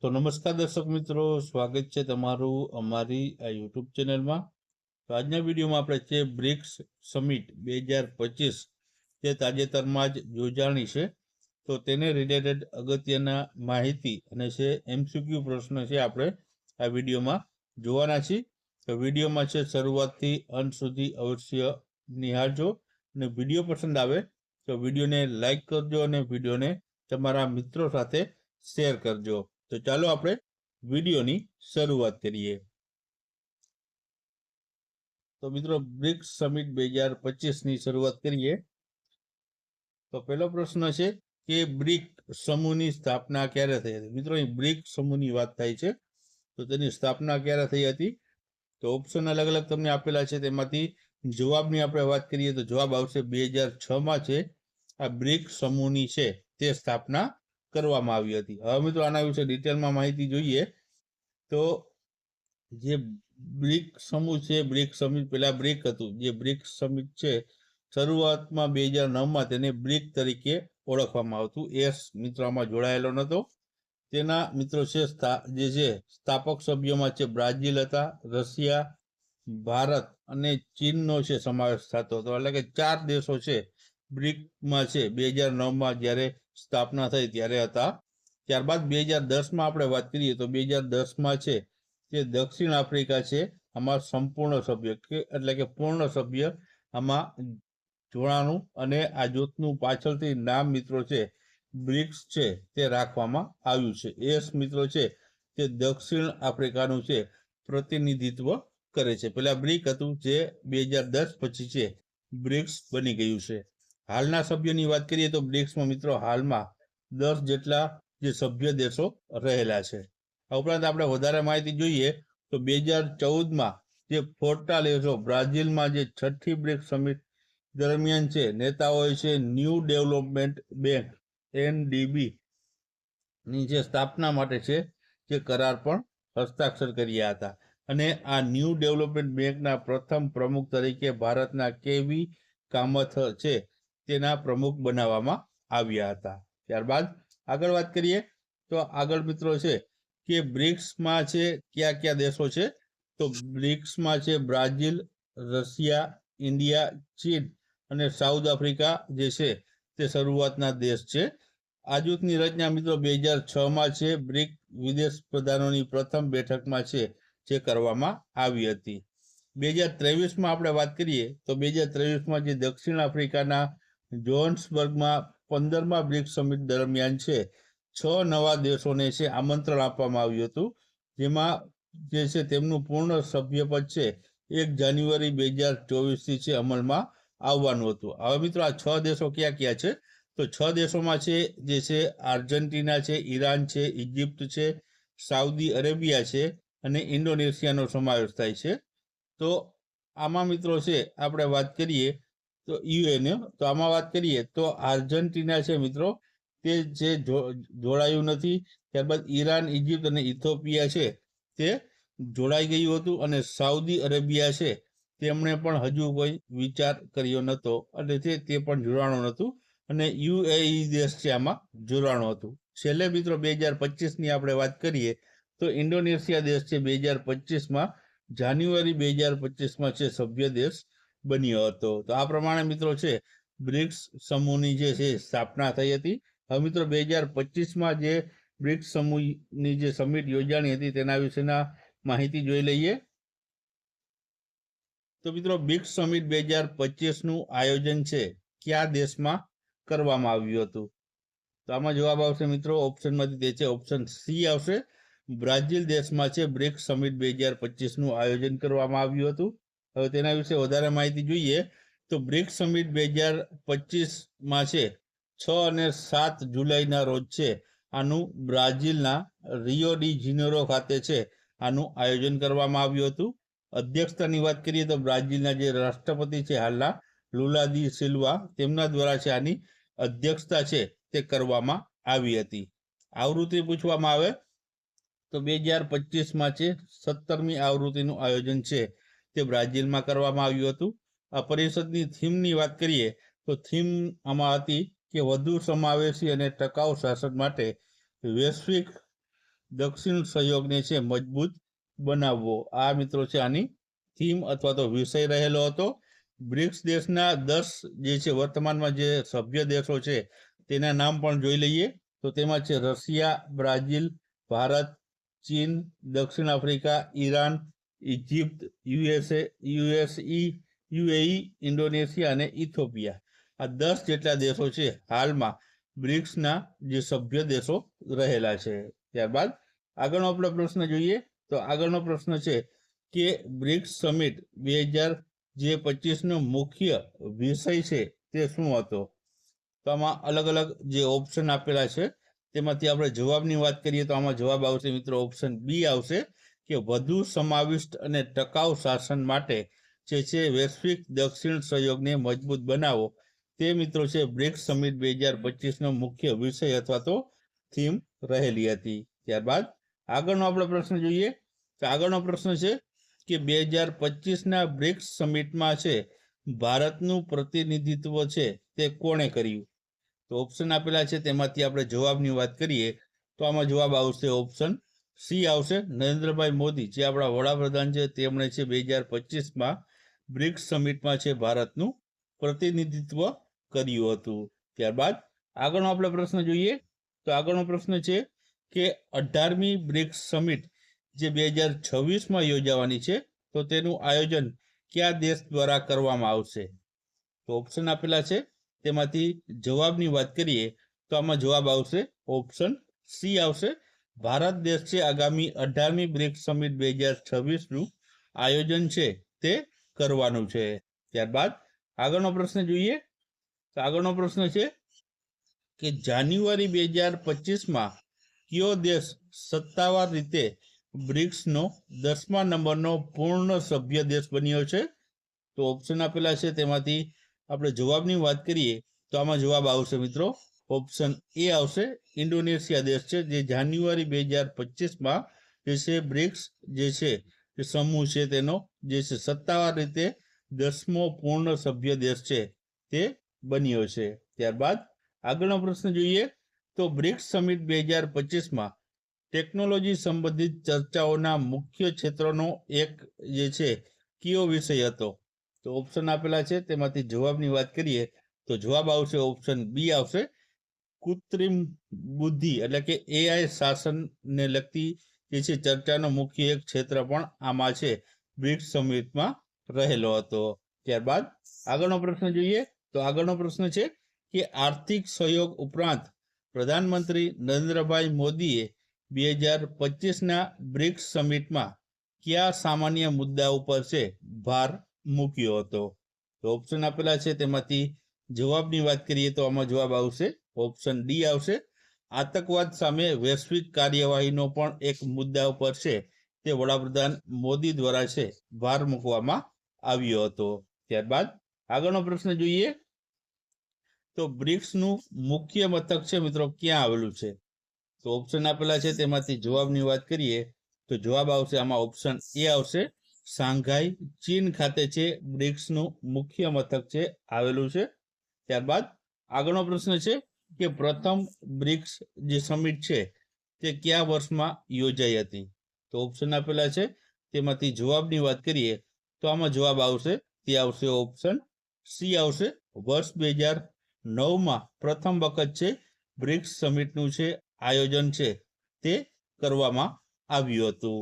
તો નમસ્કાર દર્શક મિત્રો, સ્વાગત છે તમારું અમારી આ યુટ્યુબ ચેનલમાં. તો આજના વિડીયોમાં આપણે છે બ્રિક્સ સમિટ 2025 જે તાજેતરમાં જ યોજાણી છે. તો તેને રિલેટેડ અગત્યના માહિતી અને છે એમસીક્યુ પ્રશ્ન છે આપણે આ વિડીયોમાં જોવાના છીએ. તો વિડીયોમાં છે શરૂઆતથી અંત સુધી અવશ્ય નિહાળજો અને વિડીયો પસંદ આવે તો વિડીયોને લાઈક કરજો અને વિડીયોને તમારા મિત્રો સાથે શેર કરજો. તો ચાલો આપણે વિડીયોની શરૂઆત કરીએ. તો મિત્રો બ્રિક્સ સમિટ 2025ની શરૂઆત કરીએ. તો પહેલો પ્રશ્ન છે કે બ્રિક સમૂહની સ્થાપના ક્યારે થઈ હતી? મિત્રો અહીં બ્રિક સમૂહની વાત થાય છે, તો તેની સ્થાપના ક્યારે થઈ હતી? તો ઓપ્શન અલગ અલગ તમને આપેલા છે, તેમાંથી જવાબની આપણે વાત કરીએ તો જવાબ આવશે 2006માં છે આ બ્રિક સમૂહની છે તે સ્થાપના કરવામાં આવી હતી. હવે મિત્રો આના વિશે ડિટેલમાં માહિતી જોઈએ તો જે બ્રિક સમૂહ છે, બ્રિક સમિટ પહેલા બ્રિક હતું, જે બ્રિક સમિટ છે શરૂઆતમાં 2009માં તેને બ્રિક તરીકે ઓળખવામાં આવતું. એસ મિત્રો આમાં જોડાયેલો નહોતો. તેના મિત્રો છે જે છે સ્થાપક સભ્યોમાં છે બ્રાઝિલ હતા, રશિયા, ભારત અને ચીનનો છે સમાવેશ થતો હતો. એટલે કે 4 દેશો છે બ્રિકમાં છે 2009માં જ્યારે સ્થાપના થઈ ત્યારે હતા. ત્યારબાદ 2010માં આપણે વાત કરીએ તો 2010માં છે જે દક્ષિણ આફ્રિકા છે આમાં સંપૂર્ણ સભ્ય એટલે કે પૂર્ણ સભ્ય આમાં જોડાણું અને આ જૂથનું પાછળથી નામ મિત્રો છે બ્રિક્સ છે તે રાખવામાં આવ્યું છે. એસ મિત્રો છે તે દક્ષિણ આફ્રિકાનું છે પ્રતિનિધિત્વ કરે છે. પેલા બ્રિક હતું જે 2010 પછી છે બ્રિક્સ બની ગયું છે. હાલના સભ્યોની વાત કરીએ તો બ્રિક્સમાં મિત્રો હાલમાં 10 જેટલા જે સભ્ય દેશો રહેલા છે. આ ઉપરાંત આપણે વધારે માહિતી જોઈએ તો 2014માં જે ફોર્ટાલેઝો બ્રાઝિલમાં જે 6ઠ્ઠી બ્રિક્સ સમિટ દરમિયાન છે નેતાઓએ છે ન્યૂ ડેવલપમેન્ટ બેંક NDB ની જે સ્થાપના માટે છે જે કરાર પણ હસ્તાક્ષર કર્યા હતા અને આ ન્યૂ ડેવલપમેન્ટ બેંકના પ્રથમ પ્રમુખ તરીકે ભારતના કેવી કામથ છે તેના પ્રમુખ બનાવવામાં આવ્યા હતા. ત્યારબાદ આગળ વાત કરીએ તો આગળ મિત્રો છે કે બ્રિક્સમાં છે કયા કયા દેશો છે? તો બ્રિક્સમાં છે બ્રાઝિલ, રશિયા, ઇન્ડિયા, ચીન અને સાઉથ આફ્રિકા જે છે તે શરૂઆતના દેશ છે. આ જૂથની રચના મિત્રો 2006માં છે બ્રિક વિદેશ પ્રધાનોની પ્રથમ બેઠકમાં છે જે કરવામાં આવી હતી. 2023માં આપણે વાત કરીએ તો 2023માં જે દક્ષિણ આફ્રિકાના જોહાન્સબર્ગમાં 15મા બ્રિક્સ સમિટ દરમિયાન છે 6 નવા દેશોને છે આમંત્રણ આપવામાં આવ્યું હતું, જેમાં જે છે તેમનું પૂર્ણ સભ્યપદ છે 1 જાન્યુઆરી 2024થી છે અમલમાં આવવાનું હતું. હવે મિત્રો આ 6 દેશો ક્યાં ક્યાં છે? તો 6 દેશોમાં છે જે છે આર્જેન્ટિના છે, ઈરાન છે, ઇજિપ્ત છે, સાઉદી અરેબિયા છે અને ઇન્ડોનેશિયાનો સમાવેશ થાય છે. તો આમાં મિત્રો છે આપણે વાત કરીએ તો UN, તો આમાં વાત કરીએ તો આર્જેન્ટિના છે મિત્રો તે જે જોડાયું નથી. ત્યારબાદ ઈરાન, ઇજિપ્ત અને ઇથોપિયા છે તે જોડાઈ ગયું હતું અને સાઉદી અરેબિયા છે તેમણે પણ હજુ કોઈ વિચાર કર્યો નહોતો અને તે પણ જોડાણું નહોતું અને UAE દેશ છે આમાં જોડાણું હતું. છેલ્લે મિત્રો 2025ની આપણે વાત કરીએ તો ઇન્ડોનેશિયા દેશ છે 2025માં જાન્યુઆરી 2025માં છે સભ્ય દેશ બન્યો હતો. તો આ પ્રમાણે મિત્રો છે બ્રિક્સ સમૂહની જે છે સ્થાપના થઈ હતી. હવે મિત્રો 2025માં જે બ્રિક્સ સમૂહની જે સમિટ યોજાણી હતી તેના વિશેના માહિતી જોઈ લઈએ. તો મિત્રો બ્રિક્સ સમિટ 2025નું આયોજન છે કયા દેશમાં કરવામાં આવ્યું હતું? તો આમાં જવાબ આવશે મિત્રો ઓપ્શનમાંથી તે છે ઓપ્શન સી આવશે. બ્રાઝિલ દેશમાં છે બ્રિક્સ સમિટ 2025નું આયોજન કરવામાં આવ્યું હતું. હવે તેના વિશે વધારે માહિતી જોઈએ તો બ્રિક્સ સમિટ 2025માં છે 6 અને 7 જુલાઈના રોજ છે આનું બ્રાઝિલના રિયો ડી જીનેરો ખાતે છે આનું આયોજન કરવામાં આવ્યું હતું. અધ્યક્ષતાની વાત કરીએ તો બ્રાઝિલના જે રાષ્ટ્રપતિ છે હાલના લુલા દી સિલ્વા તેમના દ્વારા છે આની અધ્યક્ષતા છે તે કરવામાં આવી હતી. આવૃત્તિ પૂછવામાં આવે તો 2025માં છે 17મી આવૃત્તિનું આયોજન છે તે બ્રાઝિલમાં કરવામાં આવ્યું હતું. આ પરિષદની થીમની વાત કરીએ તો થીમ આમાં હતી કે વધુ સમાવેશી અને ટકાઉ શાસન માટે વૈશ્વિક દક્ષિણ સહયોગને છે મજબૂત બનાવવો. આ મિત્રો છે આની થીમ અથવા તો વિષય રહેલો હતો. બ્રિક્સ દેશના 10 જે છે વર્તમાનમાં જે સભ્ય દેશો છે તેના નામ પણ જોઈ લઈએ. તો તેમાં છે રશિયા, બ્રાઝિલ, ભારત, ચીન, દક્ષિણ Africa, Iran, Egypt, UAE, Indonesia અને ઇથોપિયા. આ 10 જેટલા દેશો છે હાલમાં બ્રિક્સના જે સભ્ય દેશો રહેલા છે. ત્યારબાદ આગળનો આપણો પ્રશ્ન જોઈએ. તો આગળનો પ્રશ્ન છે કે બ્રિક્સ સમિટ 2025નો મુખ્ય વિષય છે તે શું હતો? તો આમાં અલગ અલગ જે ઓપ્શન આપેલા છે તેમાંથી આપણે જવાબની વાત કરીએ તો આમાં જવાબ આવશે મિત્રો ઓપ્શન બી આવશે કે વધુ સમાવિષ્ટ અને ટકાઉ શાસન માટે જે છે વૈશ્વિક દક્ષિણ સહયોગને મજબૂત બનાવો. તે મિત્રો છે બ્રિક્સ સમિટ 2025નો મુખ્ય વિષય અથવા તો થીમ રહેલી હતી. ત્યારબાદ આગળનો આપણે પ્રશ્ન જોઈએ. તો આગળનો પ્રશ્ન છે કે 2025ના બ્રિક્સ સમિટમાં છે ભારતનું પ્રતિનિધિત્વ છે તે કોણે કર્યું? તો ઓપ્શન આપેલા છે તેમાંથી આપણે જવાબની વાત કરીએ તો આમાં જવાબ આવશે ઓપ્શન સી આવશે. નરેન્દ્રભાઈ મોદી જે આપણા વડાપ્રધાન છે તેમણે છે 2025માં બ્રિક્સ સમિટમાં છે ભારતનું પ્રતિનિધિત્વ કર્યું હતું. ત્યારબાદ આગળનો આપણે પ્રશ્ન જોઈએ. તો આગળનો પ્રશ્ન છે કે 18મી બ્રિક્સ સમિટ જે 2026માં યોજાવાની છે તો તેનું આયોજન કયા દેશ દ્વારા કરવામાં આવશે? તો ઓપ્શન આપેલા છે તેમાંથી જવાબની વાત કરીએ તો આમાં જવાબ આવશે ઓપ્શન સી આવશે. ભારત દેશ છે આગામી 18મી બ્રિક્સ સમિટ 2026નું આયોજન છે તે કરવાનું છે. ત્યારબાદ આગળનો પ્રશ્ન જોઈએ. તો આગળનો પ્રશ્ન છે કે જાન્યુઆરી 2025માં કયો દેશ સત્તાવાર રીતે બ્રિક્સનો 10મા નંબરનો પૂર્ણ સભ્ય દેશ બન્યો છે? તો ઓપ્શન આપેલા છે તેમાંથી આપણે જવાબની વાત કરીએ તો આમાં જવાબ આવશે મિત્રો ઓપ્શન એ આવશે. ઇન્ડોનેશિયા દેશ છે જે જાન્યુઆરી 2025માં જે છે બ્રિક્સ જે છે તે સમૂહ છે તેનો જે છે સત્તાવાર રીતે 10મો પૂર્ણ સભ્ય દેશ છે તે બન્યો છે. ત્યારબાદ આગળનો પ્રશ્ન જોઈએ. તો બ્રિક્સ સમિટ 2025માં ટેકનોલોજી સંબંધિત ચર્ચાઓના મુખ્ય ક્ષેત્રોનો એક જે છે કયો વિષય હતો? તો ઓપ્શન આપેલા છે તેમાંથી જવાબની વાત કરીએ તો જવાબ આવશે ઓપ્શન બી આવશે. કૃત્રિમ બુદ્ધિ એટલે કે એઆઈ શાસનને લગતી જે છે ચર્ચાનો મુખ્ય એક ક્ષેત્ર પણ આમાં છે બ્રિક્સ સમિટમાં રહેલો હતો. ત્યારબાદ આગળનો પ્રશ્ન જોઈએ. તો આગળનો પ્રશ્ન છે કે આર્થિક સહયોગ ઉપરાંત પ્રધાનમંત્રી નરેન્દ્રભાઈ મોદીએ 2025ના બ્રિક્સ સમિટમાં કયા સામાન્ય મુદ્દા ઉપર છે ભાર મૂક્યો હતો? તો ઓપ્શન આપેલા છે તેમાંથી જવાબની વાત કરીએ તો આમાં જવાબ આવશે ઓપ્શન ડી આવશે. આતંકવાદ સામે વૈશ્વિક કાર્યવાહીનો પણ એક મુદ્દા ઉપર છે તે વડાપ્રધાન મોદી દ્વારા છે ભાર મૂકવામાં આવ્યો હતો. ત્યારબાદ આગળનો પ્રશ્ન જોઈએ. તો બ્રિક્સનું મુખ્ય મથક છે મિત્રો ક્યાં આવેલું છે? તો ઓપ્શન આપેલા છે તેમાંથી જવાબની વાત કરીએ તો જવાબ આવશે આમાં ઓપ્શન એ આવશે. શાંઘાઈ ચીન ખાતે છે બ્રિક્સનું મુખ્ય મથક છે આવેલું છે. ત્યારબાદ આગળનો પ્રશ્ન છે કે પ્રથમ બ્રિક્સ જે સમિટ છે તે કયા વર્ષમાં યોજાઈ હતી? તો ઓપ્શન આપેલા છે તેમાંથી જવાબની વાત કરીએ તો આમાં જવાબ આવશે તે આવશે ઓપ્શન સી આવશે. વર્ષ 2009માં પ્રથમ વખત છે બ્રિક્સ સમિટનું છે આયોજન છે તે કરવામાં આવ્યું હતું.